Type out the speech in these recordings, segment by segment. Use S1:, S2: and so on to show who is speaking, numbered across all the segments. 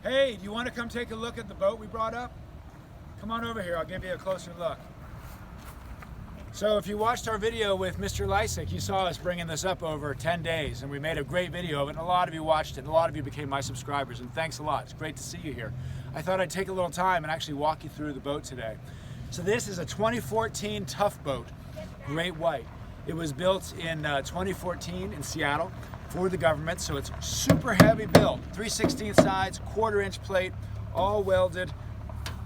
S1: Hey, do you want to come take a look at the boat we brought up? Come on over here, I'll give you a closer look. So if you watched our video with Mr. Lysick, you saw us bringing this up over 10 days, and we made a great video of it, and a lot of you watched it, and a lot of you became my subscribers, and thanks a lot. It's great to see you here. I thought I'd take a little time and actually walk you through the boat today. So this is a 2014 Tough boat, Great White. It was built in 2014 in Seattle for the government, so it's super heavy built. 3/16 sides, 1/4-inch plate, all welded,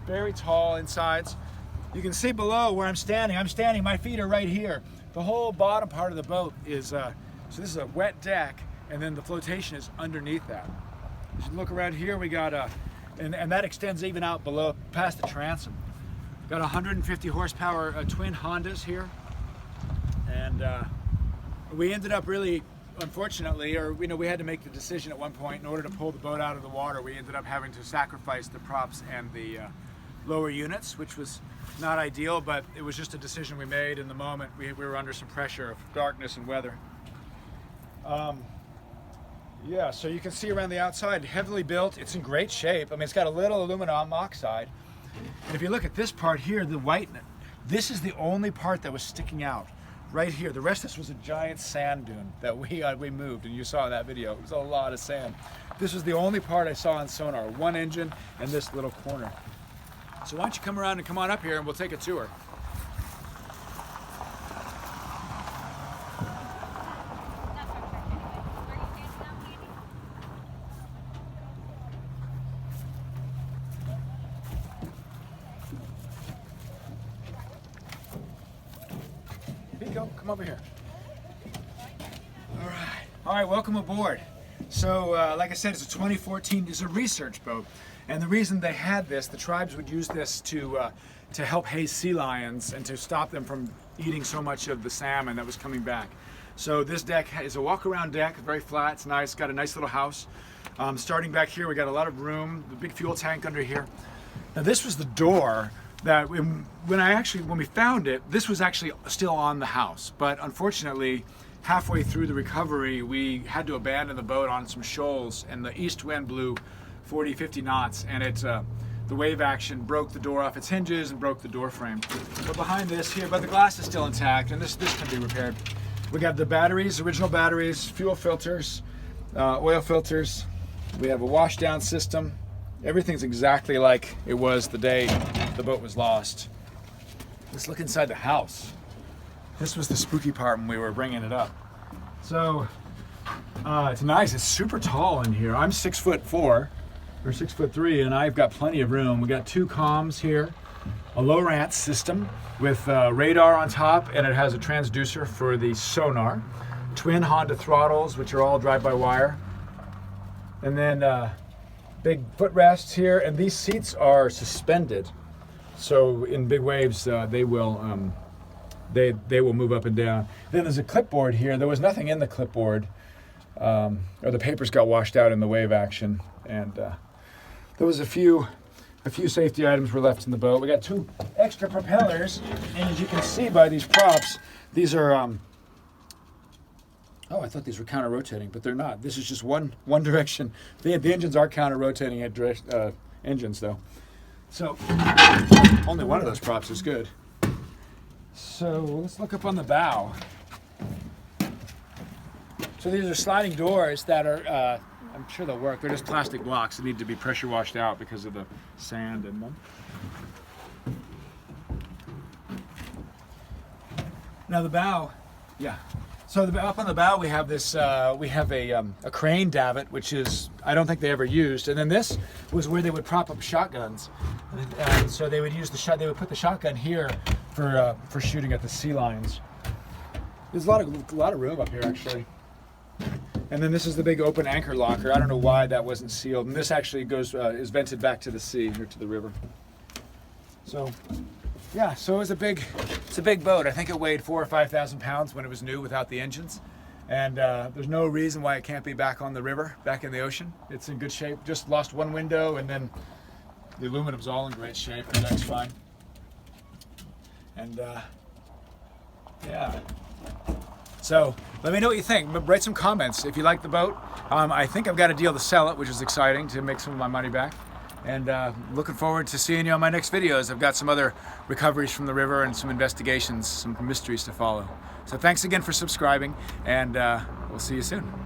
S1: very tall insides. You can see below where I'm standing, my feet are right here. The whole bottom part of the boat is, so this is a wet deck, and then the flotation is underneath that. As you look around here, we got and that extends even out below, past the transom. Got 150 horsepower twin Hondas here. And we ended up really, unfortunately, we had to make the decision at one point in order to pull the boat out of the water. We ended up having to sacrifice the props and the lower units, which was not ideal, but it was just a decision we made in the moment. We were under some pressure of darkness and weather. Yeah, so you can see around the outside, heavily built. It's in great shape. I mean, it's got a little aluminum oxide. And if you look at this part here, the white, this is the only part that was sticking out. Right here, the rest of this was a giant sand dune that we moved, and you saw in that video. It was a lot of sand. This was the only part I saw on sonar, one engine and this little corner. So why don't you come around and come on up here and we'll take a tour. Here you go, come over here. All right, welcome aboard. So, like I said, it's a 2014, it's a research boat. And the reason they had this, the tribes would use this to help haze sea lions and to stop them from eating so much of the salmon that was coming back. So this deck is a walk-around deck, very flat, it's nice, got a nice little house. Starting back here, we got a lot of room, the big fuel tank under here. Now this was the door that when we found it, this was actually still on the house, but unfortunately, halfway through the recovery, we had to abandon the boat on some shoals, and the east wind blew 40, 50 knots, and the wave action broke the door off its hinges and broke the door frame. But behind this here, but the glass is still intact, and this can be repaired. We got the batteries, original batteries, fuel filters, oil filters. We have a washdown system. Everything's exactly like it was the day the boat was lost. Let's look inside the house. This was the spooky part when we were bringing it up. So it's nice. It's super tall in here. I'm 6'4" or 6'3", and I've got plenty of room. We got 2 comms here, a low rant system with radar on top, and it has a transducer for the sonar. Twin Honda throttles, which are all drive-by-wire, and then big footrests here. And these seats are suspended, so in big waves they will move up and down. Then there's a clipboard here. There was nothing in the clipboard, or the papers got washed out in the wave action, and there was a few safety items were left in the boat. We got 2 extra propellers, and as you can see by these props, these are oh, I thought these were counter-rotating, but they're not. This is just one direction. The engines are counter-rotating engines, though. So only one of those props is good. So let's look up on the bow. So these are sliding doors that are, I'm sure they'll work. They're just plastic blocks that need to be pressure washed out because of the sand in them. Now the bow, yeah. So up on the bow we have this, we have a crane davit, which is, I don't think they ever used. And then this was where they would prop up shotguns. And so they would use they would put the shotgun here for shooting at the sea lions. There's a lot of room up here actually. And then this is the big open anchor locker. I don't know why that wasn't sealed. And this actually is vented back to the sea or to the river. So yeah, so it's a big boat. I think it weighed 4,000 or 5,000 pounds when it was new without the engines. And there's no reason why it can't be back on the river, back in the ocean. It's in good shape. Just lost one window, and then the aluminum's all in great shape. The deck's fine. And yeah. So let me know what you think. But write some comments if you like the boat. I think I've got a deal to sell it, which is exciting, to make some of my money back. And looking forward to seeing you on my next videos. I've got some other recoveries from the river and some investigations, some mysteries to follow. So thanks again for subscribing, and we'll see you soon.